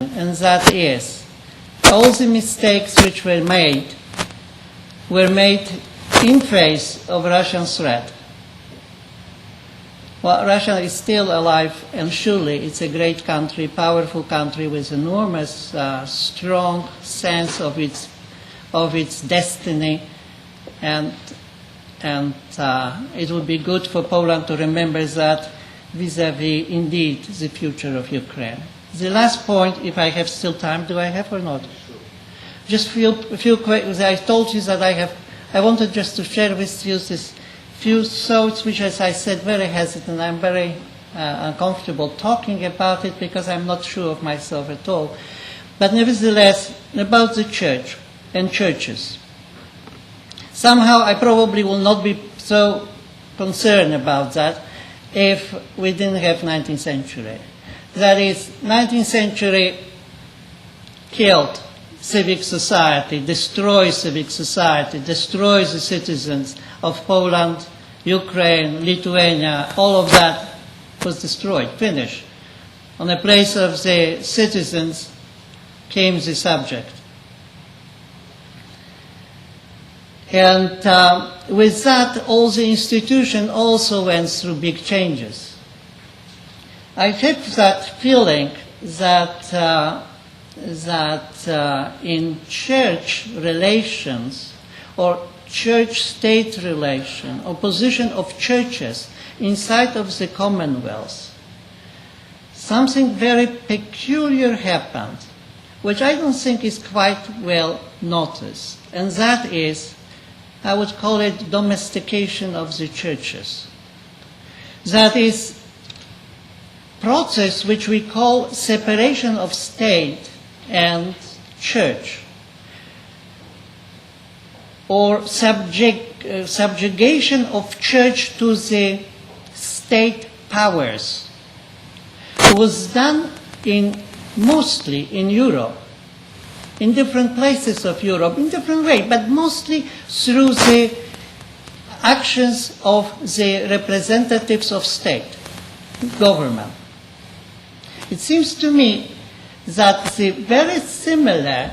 and that is, all the mistakes which were made in face of Russian threat. Well, Russia is still alive, and surely it's a great country, powerful country with enormous, strong sense of its destiny, and it would be good for Poland to remember that vis-à-vis, indeed, the future of Ukraine. The last point, if I have still time, do I have or not? Sure. Just a few quick. I told you that I wanted just to share with you this few thoughts, which, as I said, very hesitant. I'm very uncomfortable talking about it because I'm not sure of myself at all. But nevertheless, about the church and churches. Somehow I probably will not be so concerned about that if we didn't have 19th century. That is, 19th century killed civic society, destroys civic society, destroys the citizens of Poland, Ukraine, Lithuania, all of that was destroyed, finished. On the place of the citizens came the subject. And with that, all the institution also went through big changes. I have that feeling that in church relations or church-state relation or position of churches inside of the Commonwealth, something very peculiar happened, which I don't think is quite well noticed, and that is, I would call it domestication of the churches. That is, process which we call separation of state and church, or subjugation of church to the state powers, was done mostly in Europe, in different places of Europe, in different ways, but mostly through the actions of the representatives of state, government. It seems to me that the very similar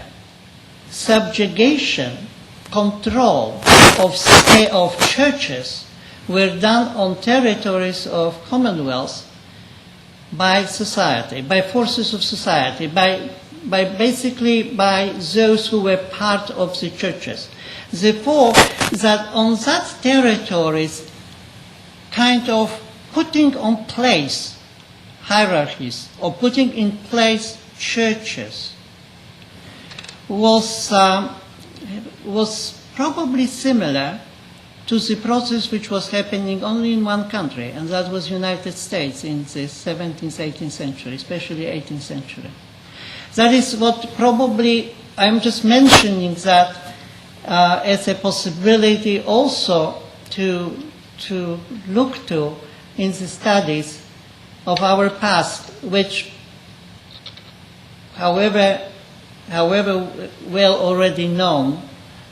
subjugation, control of churches were done on territories of Commonwealth by society, by forces of society, basically by those who were part of the churches. Therefore, that on that territories, kind of putting on place hierarchies or putting in place churches was probably similar to the process which was happening only in one country, and that was United States in the 17th, 18th century, especially 18th century. That is what probably, I'm just mentioning that as a possibility also to look to in the studies of our past, which, however well already known,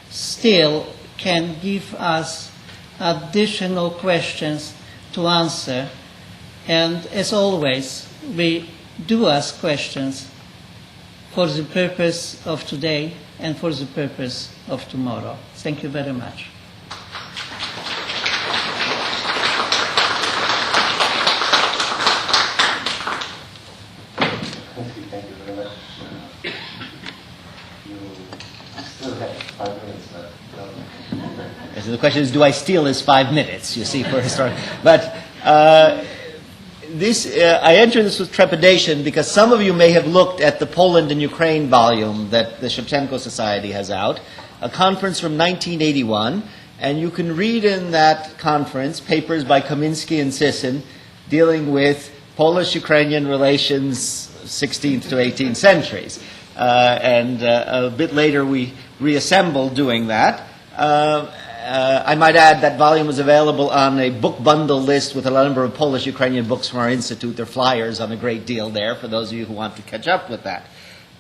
still can give us additional questions to answer. And as always, we do ask questions for the purpose of today and for the purpose of tomorrow. Thank you very much. Thank you very much. You still have 5 minutes left. So the question is, do I steal his 5 minutes, you see, for historic? But I enter this with trepidation because some of you may have looked at the Poland and Ukraine volume that the Shevchenko Society has out, a conference from 1981, and you can read in that conference papers by Kamiński and Sisson dealing with Polish-Ukrainian relations 16th to 18th centuries. And a bit later we reassembled doing that. I might add that volume is available on a book bundle list with a number of Polish-Ukrainian books from our institute. There are flyers on a great deal there for those of you who want to catch up with that.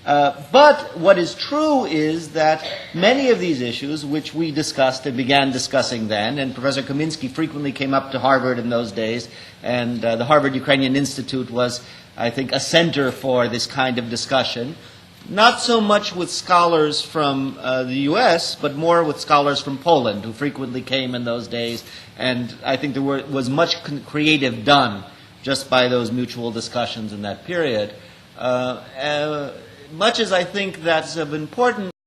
But what is true is that many of these issues, which we discussed and began discussing then, and Professor Kamiński frequently came up to Harvard in those days, and the Harvard Ukrainian Institute was I think, a center for this kind of discussion. Not so much with scholars from the U.S., but more with scholars from Poland, who frequently came in those days. And I think there was much creative done just by those mutual discussions in that period. Much as I think that's of importance